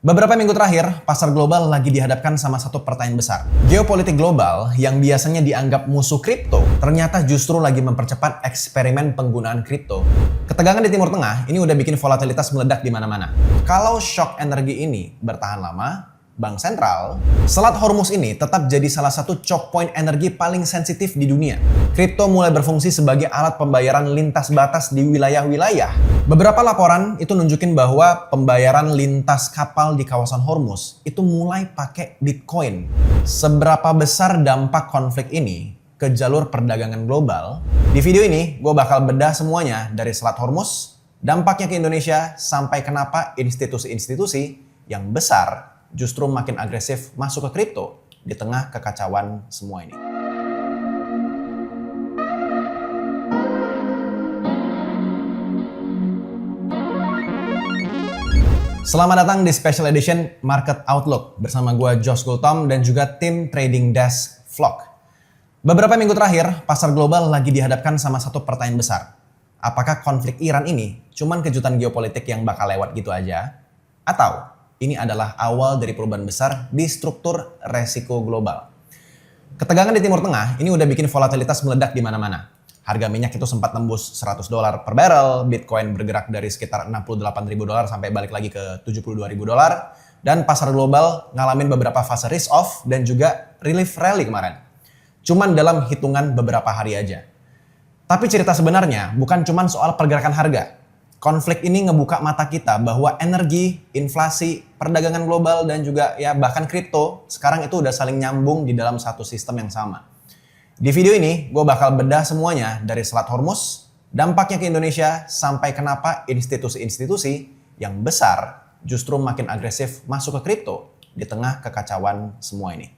Beberapa minggu terakhir, pasar global lagi dihadapkan sama satu pertanyaan besar. Geopolitik global yang biasanya dianggap musuh kripto, ternyata justru lagi mempercepat eksperimen penggunaan kripto. Ketegangan di Timur Tengah ini udah bikin volatilitas meledak di mana-mana. Kalau shock energi ini bertahan lama, Bank Sentral, Selat Hormuz ini tetap jadi salah satu choke point energi paling sensitif di dunia. Kripto mulai berfungsi sebagai alat pembayaran lintas batas di wilayah-wilayah. Beberapa laporan itu nunjukin bahwa pembayaran lintas kapal di kawasan Hormuz itu mulai pakai Bitcoin. Seberapa besar dampak konflik ini ke jalur perdagangan global? Di video ini, gue bakal bedah semuanya dari Selat Hormuz, dampaknya ke Indonesia, sampai kenapa institusi-institusi yang besar justru makin agresif masuk ke kripto di tengah kekacauan semua ini. Selamat datang di Special Edition Market Outlook bersama gue Josh Gultom dan juga tim Trading Desk Vlog. Beberapa minggu terakhir, pasar global lagi dihadapkan sama satu pertanyaan besar. Apakah konflik Iran ini cuman kejutan geopolitik yang bakal lewat gitu aja? Atau ini adalah awal dari perubahan besar di struktur resiko global? Ketegangan di Timur Tengah ini udah bikin volatilitas meledak di mana-mana. Harga minyak itu sempat tembus $100 per barrel, Bitcoin bergerak dari sekitar $68.000 sampai balik lagi ke $72.000, dan pasar global ngalamin beberapa fase risk off dan juga relief rally kemarin. Cuman dalam hitungan beberapa hari aja. Tapi cerita sebenarnya bukan cuman soal pergerakan harga. Konflik ini ngebuka mata kita bahwa energi, inflasi, perdagangan global, dan juga bahkan kripto sekarang itu udah saling nyambung di dalam satu sistem yang sama. Di video ini, gue bakal bedah semuanya dari Selat Hormuz, dampaknya ke Indonesia, sampai kenapa institusi-institusi yang besar justru makin agresif masuk ke kripto di tengah kekacauan semua ini.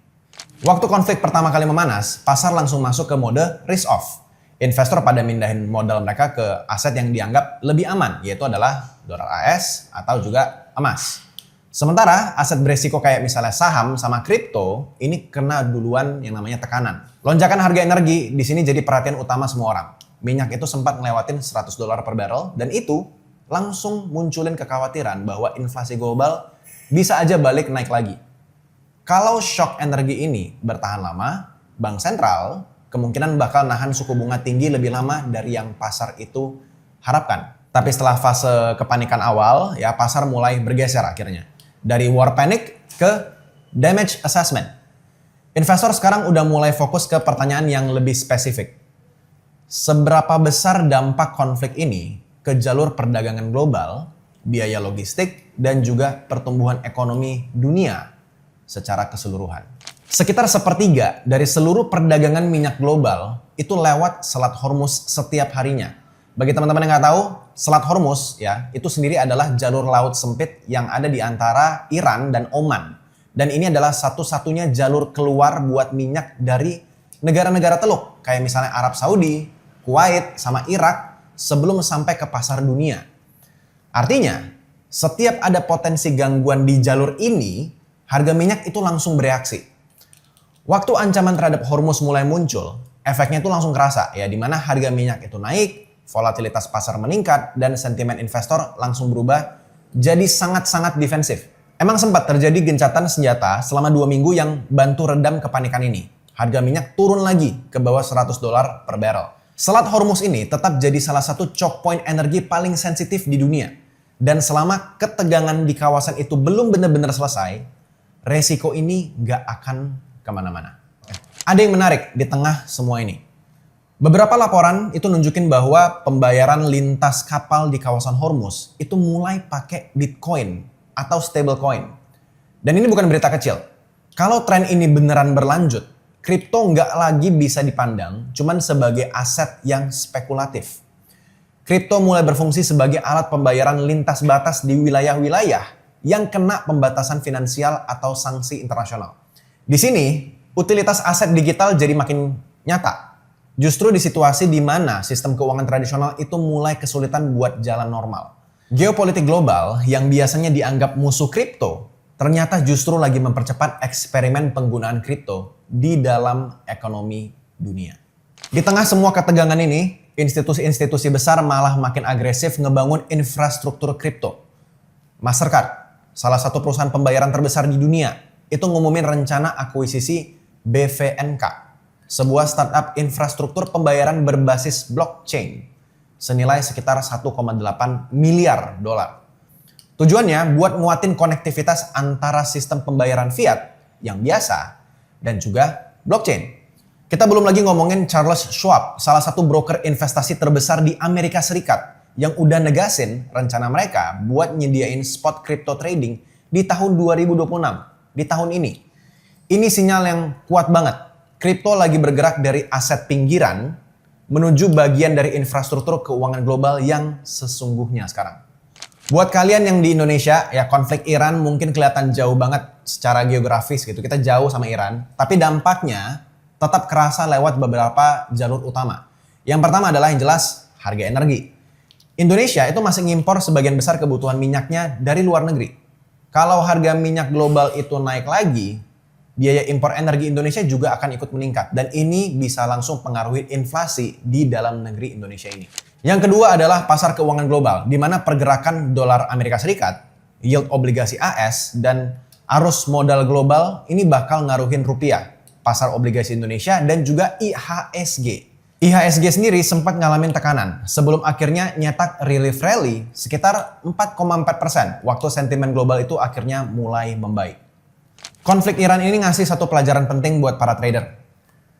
Waktu konflik pertama kali memanas, pasar langsung masuk ke mode risk off. Investor pada mindahin modal mereka ke aset yang dianggap lebih aman, yaitu adalah dolar AS atau juga emas. Sementara aset beresiko kayak misalnya saham sama kripto ini kena duluan yang namanya tekanan. Lonjakan harga energi di sini jadi perhatian utama semua orang. Minyak itu sempat ngelewatin $100 per barrel dan itu langsung munculin kekhawatiran bahwa inflasi global bisa aja balik naik lagi. Kalau shock energi ini bertahan lama, Bank Sentral kemungkinan bakal nahan suku bunga tinggi lebih lama dari yang pasar itu harapkan. Tapi setelah fase kepanikan awal, pasar mulai bergeser akhirnya. Dari war panic ke damage assessment. Investor sekarang udah mulai fokus ke pertanyaan yang lebih spesifik. Seberapa besar dampak konflik ini ke jalur perdagangan global, biaya logistik, dan juga pertumbuhan ekonomi dunia secara keseluruhan? Sekitar sepertiga dari seluruh perdagangan minyak global itu lewat Selat Hormuz setiap harinya. Bagi teman-teman yang nggak tahu, Selat Hormuz itu sendiri adalah jalur laut sempit yang ada di antara Iran dan Oman. Dan ini adalah satu-satunya jalur keluar buat minyak dari negara-negara teluk. Kayak misalnya Arab Saudi, Kuwait, sama Irak sebelum sampai ke pasar dunia. Artinya, setiap ada potensi gangguan di jalur ini, harga minyak itu langsung bereaksi. Waktu ancaman terhadap Hormuz mulai muncul, efeknya itu langsung kerasa di mana harga minyak itu naik, volatilitas pasar meningkat, dan sentimen investor langsung berubah jadi sangat-sangat defensif. Emang sempat terjadi gencatan senjata selama 2 minggu yang bantu redam kepanikan ini. Harga minyak turun lagi ke bawah $100 per barrel. Selat Hormuz ini tetap jadi salah satu choke point energi paling sensitif di dunia. Dan selama ketegangan di kawasan itu belum benar-benar selesai, resiko ini gak akan kemana-mana. Ada yang menarik di tengah semua ini. Beberapa laporan itu nunjukin bahwa pembayaran lintas kapal di kawasan Hormuz itu mulai pakai Bitcoin atau stablecoin. Dan ini bukan berita kecil. Kalau tren ini beneran berlanjut, kripto nggak lagi bisa dipandang cuman sebagai aset yang spekulatif. Kripto mulai berfungsi sebagai alat pembayaran lintas batas di wilayah-wilayah yang kena pembatasan finansial atau sanksi internasional. Di sini, utilitas aset digital jadi makin nyata. Justru di situasi di mana sistem keuangan tradisional itu mulai kesulitan buat jalan normal. Geopolitik global yang biasanya dianggap musuh kripto, ternyata justru lagi mempercepat eksperimen penggunaan kripto di dalam ekonomi dunia. Di tengah semua ketegangan ini, institusi-institusi besar malah makin agresif ngebangun infrastruktur kripto. Mastercard, salah satu perusahaan pembayaran terbesar di dunia, itu ngumumin rencana akuisisi BVNK, sebuah startup infrastruktur pembayaran berbasis blockchain, senilai sekitar 1,8 miliar dolar. Tujuannya buat nguatin konektivitas antara sistem pembayaran fiat yang biasa dan juga blockchain. Kita belum lagi ngomongin Charles Schwab, salah satu broker investasi terbesar di Amerika Serikat yang udah negasin rencana mereka buat nyediain spot crypto trading di tahun 2026, di tahun ini. Ini sinyal yang kuat banget. Kripto lagi bergerak dari aset pinggiran menuju bagian dari infrastruktur keuangan global yang sesungguhnya sekarang. Buat kalian yang di Indonesia, ya konflik Iran mungkin kelihatan jauh banget secara geografis gitu. Kita jauh sama Iran, tapi dampaknya tetap kerasa lewat beberapa jalur utama. Yang pertama adalah yang jelas harga energi. Indonesia itu masih ngimpor sebagian besar kebutuhan minyaknya dari luar negeri. Kalau harga minyak global itu naik lagi, biaya impor energi Indonesia juga akan ikut meningkat. Dan ini bisa langsung pengaruhi inflasi di dalam negeri Indonesia ini. Yang kedua adalah pasar keuangan global, di mana pergerakan dolar Amerika Serikat, yield obligasi AS, dan arus modal global ini bakal ngaruhin rupiah, pasar obligasi Indonesia, dan juga IHSG. IHSG sendiri sempat ngalamin tekanan sebelum akhirnya nyetak relief rally sekitar 4,4% waktu sentimen global itu akhirnya mulai membaik. Konflik Iran ini ngasih satu pelajaran penting buat para trader.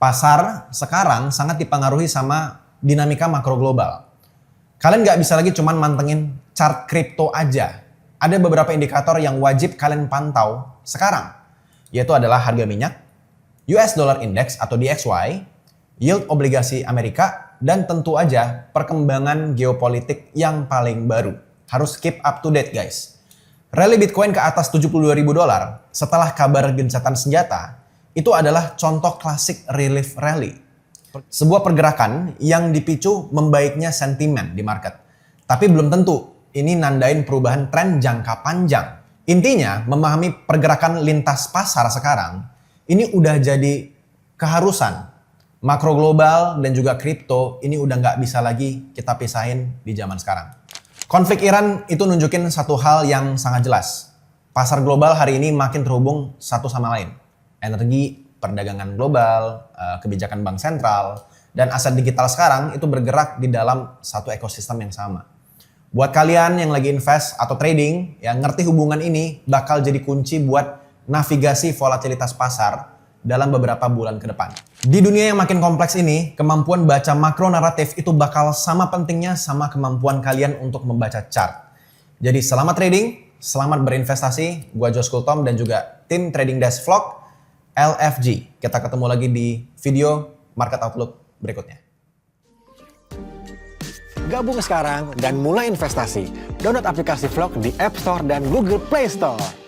Pasar sekarang sangat dipengaruhi sama dinamika makro global. Kalian nggak bisa lagi cuman mantengin chart kripto aja. Ada beberapa indikator yang wajib kalian pantau sekarang, yaitu adalah harga minyak, US Dollar Index atau DXY, yield obligasi Amerika, dan tentu aja perkembangan geopolitik yang paling baru. Harus keep up to date guys. Rally Bitcoin ke atas 72.000 dolar setelah kabar gencatan senjata itu adalah contoh klasik relief rally. Sebuah pergerakan yang dipicu membaiknya sentimen di market. Tapi belum tentu ini nandain perubahan tren jangka panjang. Intinya memahami pergerakan lintas pasar sekarang ini udah jadi keharusan. Makro global dan juga kripto ini udah nggak bisa lagi kita pisahin di zaman sekarang. Konflik Iran itu nunjukin satu hal yang sangat jelas. Pasar global hari ini makin terhubung satu sama lain. Energi, perdagangan global, kebijakan bank sentral, dan aset digital sekarang itu bergerak di dalam satu ekosistem yang sama. Buat kalian yang lagi invest atau trading, yang ngerti hubungan ini bakal jadi kunci buat navigasi volatilitas pasar dalam beberapa bulan ke depan. Di dunia yang makin kompleks ini, kemampuan baca makro naratif itu bakal sama pentingnya sama kemampuan kalian untuk membaca chart. Jadi selamat trading, selamat berinvestasi. Gua Josh Kultom dan juga tim Trading Desk Vlog LFG. Kita ketemu lagi di video Market Outlook berikutnya. Gabung sekarang dan mulai investasi. Download aplikasi Vlog di App Store dan Google Play Store.